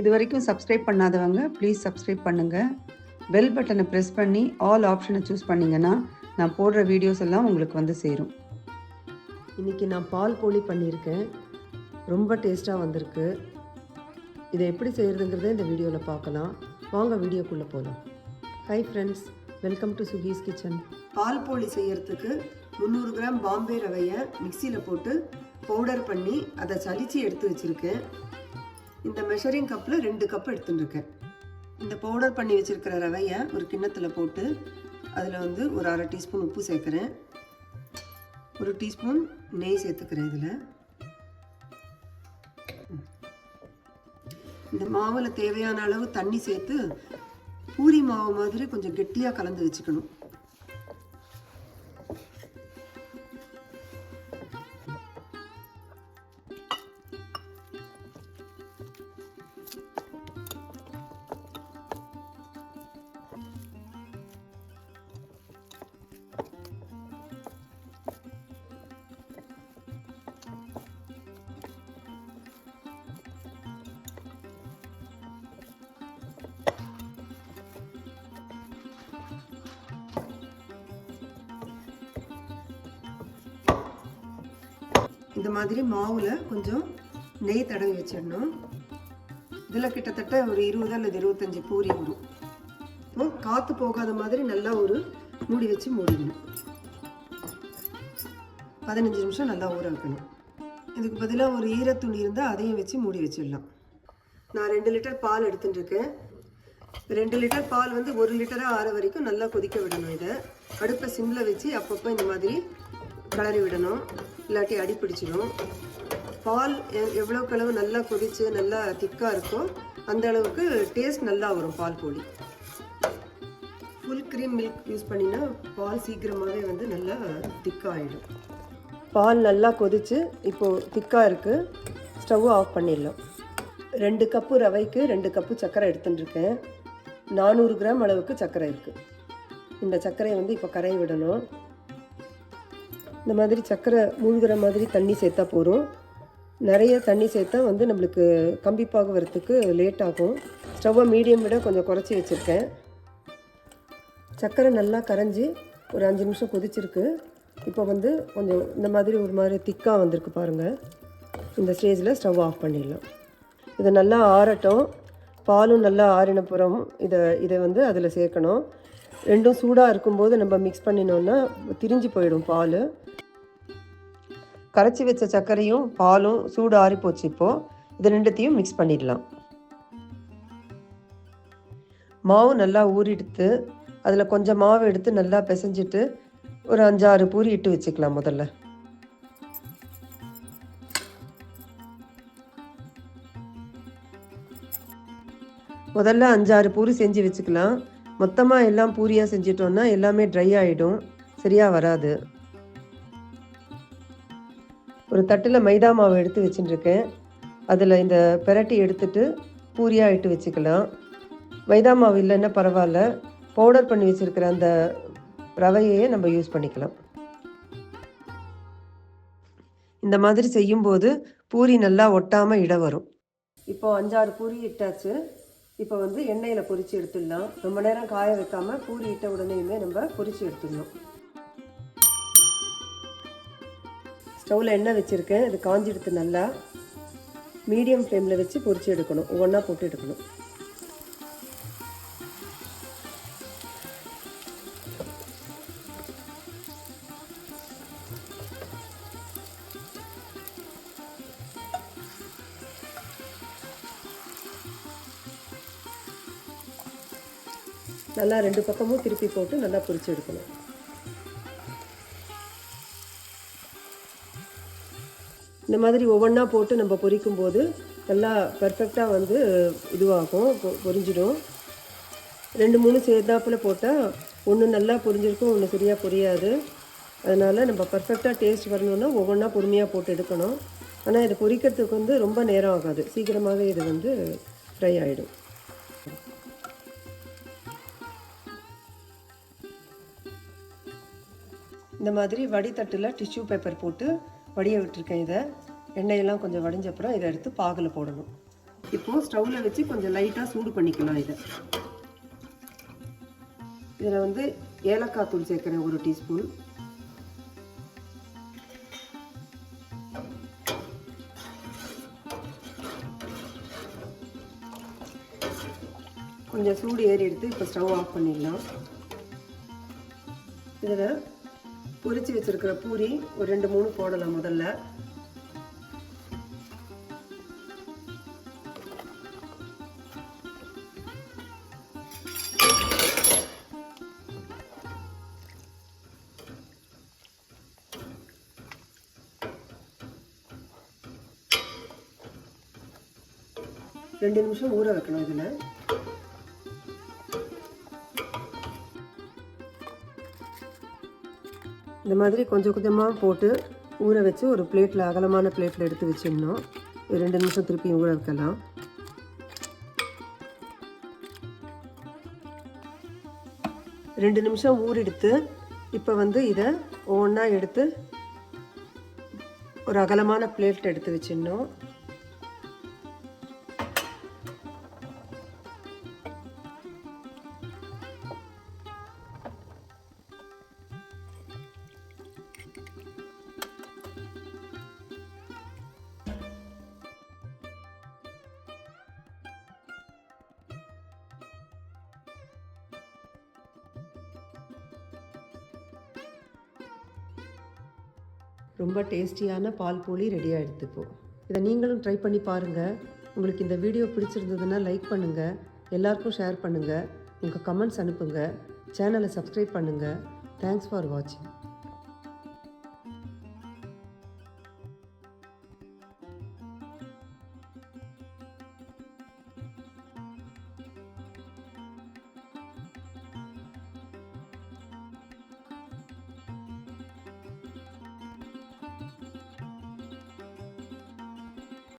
இது வரைக்கும் சப்ஸ்கிரைப் பண்ணாதவங்க ப்ளீஸ் சப்ஸ்கிரைப் பண்ணுங்கள். பெல் பட்டனை ப்ரெஸ் பண்ணி ஆல் ஆப்ஷனை சூஸ் பண்ணிங்கன்னா நான் போடுற வீடியோஸ் எல்லாம் உங்களுக்கு வந்து சேரும். இன்றைக்கி நான் பால் போலி பண்ணியிருக்கேன். ரொம்ப டேஸ்ட்டாக வந்திருக்கு. இதை எப்படி செய்கிறதுங்கிறத இந்த வீடியோவில் பார்க்கலாம். வாங்க வீடியோக்குள்ளே போகலாம். Hi friends, welcome to Suki's kitchen. பால் போலி செய்கிறதுக்கு 300 கிராம் பாம்பே ரவையை மிக்சியில் போட்டு பவுடர் பண்ணி அதை சலித்து எடுத்து வச்சுருக்கேன். இந்த மெஷரிங் கப்பில் 2 கப் எடுத்துட்டுருக்கேன். இந்த பவுடர் பண்ணி வச்சுருக்கிற ரவையை ஒரு கிண்ணத்தில் போட்டு அதில் வந்து ஒரு 1/2 டீஸ்பூன் உப்பு சேர்க்குறேன். 1 டீஸ்பூன் நெய் சேர்த்துக்கிறேன். இதில் இந்த மாவில் தேவையான அளவு தண்ணி சேர்த்து பூரி மாவு மாதிரி கொஞ்சம் கெட்டியாக கலந்து வச்சுக்கணும். இந்த மாதிரி மாவில் கொஞ்சம் நெய் தடவி வச்சிடணும். இதில் கிட்டத்தட்ட ஒரு 20 அல்லது 25 பூரி வரும். இப்போ காற்று போகாத மாதிரி நல்லா ஒரு மூடி வச்சு மூடிடணும். 15 நிமிஷம் நல்லா ஊற வைக்கணும். இதுக்கு பதிலாக ஒரு ஈரத்துணி இருந்தால் அதையும் வச்சு மூடி வச்சிடலாம். நான் 2 லிட்டர் பால் எடுத்துட்டுருக்கேன். 2 லிட்டர் பால் வந்து 1 லிட்டராக ஆற வரைக்கும் நல்லா கொதிக்க விடணும். இதை அடுப்பை சிம்மில் வச்சு அப்பப்போ இந்த மாதிரி கிளறி விடணும், இல்லாட்டி அடி பிடிச்சிடும். பால் எவ்வளோக்கு அளவு நல்லா கொதித்து நல்லா திக்காக இருக்கோ அந்த அளவுக்கு டேஸ்ட் நல்லா வரும் பால் போலி. ஃபுல் க்ரீம் மில்க் யூஸ் பண்ணினா பால் சீக்கிரமாகவே வந்து நல்லா திக்காகிடும். பால் நல்லா கொதித்து இப்போது திக்காக இருக்குது. ஸ்டவ் ஆஃப் பண்ணிடலாம். 2 கப்பு ரவைக்கு 2 கப்பு சர்க்கரை எடுத்துட்டுருக்கேன். 400 கிராம் அளவுக்கு சர்க்கரை இருக்குது. இந்த சர்க்கரையை வந்து இப்போ கரைய விடணும். இந்த மாதிரி சர்க்கரை மூழ்கிற மாதிரி தண்ணி சேர்த்தா போதும். நிறைய தண்ணி சேர்த்தா வந்து நம்மளுக்கு கம்பிப்பாக வரத்துக்கு லேட் ஆகும். ஸ்டவ்வை மீடியம் விட கொஞ்சம் குறைச்சி வச்சுருக்கேன். சர்க்கரை நல்லா கரைஞ்சி ஒரு 5 நிமிஷம் கொதிச்சிருக்கு. இப்போ வந்து கொஞ்சம் இந்த மாதிரி ஒரு மாதிரி திக்காக வந்திருக்கு பாருங்கள். இந்த ஸ்டேஜில் ஸ்டவ் ஆஃப் பண்ணிடலாம். இதை நல்லா ஆறட்டும். பாலும் நல்லா ஆறினப்புறம் இதை வந்து அதில் சேர்க்கணும். ரெண்டும் சூடாக இருக்கும்போது நம்ம மிக்ஸ் பண்ணினோன்னா திரிஞ்சு போயிடும் பால். கரைச்சி வச்ச சர்க்கரையும் பாலும் சூடு ஆறி போச்சு. இப்போது இது ரெண்டுத்தையும் மிக்ஸ் பண்ணிடலாம். மாவு நல்லா ஊறிடுத்து அதில் கொஞ்சம் மாவு எடுத்து நல்லா பிசைஞ்சிட்டு ஒரு 5-6 பூரி இட்டு வச்சுக்கலாம். முதல்ல 5-6 பூரி செஞ்சு வச்சுக்கலாம். மொத்தமாக எல்லாம் பூரியாக செஞ்சிட்டோன்னா எல்லாமே ட்ரை ஆகிடும், சரியாக வராது. ஒரு தட்டில் மைதா மாவு எடுத்து வச்சுட்டுருக்கேன். அதில் இந்த பெரட்டி எடுத்துட்டு பூரியாக இட்டு வச்சுக்கலாம். மைதா மாவு இல்லைன்னா பரவாயில்ல, பவுடர் பண்ணி வச்சுருக்கிற அந்த ரவையே நம்ம யூஸ் பண்ணிக்கலாம். இந்த மாதிரி செய்யும்போது பூரி நல்லா ஒட்டாமல் இட வரும். இப்போது 5-6 பூரி இட்டாச்சு. இப்போ வந்து எண்ணெயில் பொரித்து எடுத்துடலாம். ரொம்ப நேரம் காய வைக்காமல் பூரி இட்ட உடனேயுமே நம்ம பொரித்து எடுத்துடணும். ஸ்டவ்வில் எண்ணெய் வச்சுருக்கேன். இது காஞ்சிடுத்து. நல்லா மீடியம் ஃப்ளேமில் வச்சு பொரித்து எடுக்கணும். ஒவ்வொன்றா போட்டு எடுக்கணும். நல்லா 2 பக்கமும் திருப்பி போட்டு நல்லா பொரித்து எடுக்கணும். இந்த மாதிரி ஒவ்வொன்றா போட்டு நம்ம பொரிக்கும்போது நல்லா பர்ஃபெக்டாக வந்து இதுவாகும், பொரிஞ்சிடும். 2-3 சேர்த்தாப்பில் போட்டால் ஒன்று நல்லா பொரிஞ்சிருக்கும், ஒன்று சரியாக பொரியாது. அதனால் நம்ம பர்ஃபெக்டாக டேஸ்ட் வரணுன்னா ஒவ்வொன்றா பொறுமையாக போட்டு எடுக்கணும். ஆனால் இதை பொரிக்கிறதுக்கு வந்து ரொம்ப நேரம் ஆகாது, சீக்கிரமாகவே இது வந்து ஃப்ரை ஆகிடும். இந்த மாதிரி வடித்தட்டில் டிஷ்யூ பேப்பர் போட்டு வடிய விட்டுருக்கேன். இதை எண்ணெயெல்லாம் கொஞ்சம் வடிஞ்சப்புறம் இதை எடுத்து பாகில் போடணும். இப்போது ஸ்டவ்வில் வச்சு கொஞ்சம் லைட்டாக சூடு பண்ணிக்கலாம். இதில் வந்து ஏலக்காய் தூள் சேர்க்குறேன் 1 டீஸ்பூன். கொஞ்சம் சூடு ஏறி எடுத்து இப்போ ஸ்டவ் ஆஃப் பண்ணிடலாம். இதில் பொரிச்சு வச்சுருக்கிற பூரி ஒரு 2-3 போடலாம் முதல்ல. ரெண்டு நிமிஷம் ஊற வைக்கணும். இதில் இந்த மாதிரி கொஞ்சம் கொஞ்சமாக போட்டு ஊற வச்சு ஒரு பிளேட்டில், அகலமான பிளேட்டில் எடுத்து வச்சிடணும். 2 நிமிஷம் திருப்பி ஊற வைக்கலாம். ரெண்டு நிமிஷம் ஊறிடுத்து. இப்போ வந்து இதை ஒவ்வொன்றா எடுத்து ஒரு அகலமான பிளேட் எடுத்து வச்சிடணும். ரொம்ப டேஸ்டியான பால் போலி ரெடியாக எடுத்துப்போம். இதை நீங்களும் ட்ரை பண்ணி பாருங்கள். உங்களுக்கு இந்த வீடியோ பிடிச்சிருந்ததுன்னா லைக் பண்ணுங்கள், எல்லாருக்கும் ஷேர் பண்ணுங்கள், உங்கள் கமெண்ட்ஸ் அனுப்புங்க, சேனலை சப்ஸ்கிரைப் பண்ணுங்கள். தேங்க்ஸ் ஃபார் வாட்சிங்.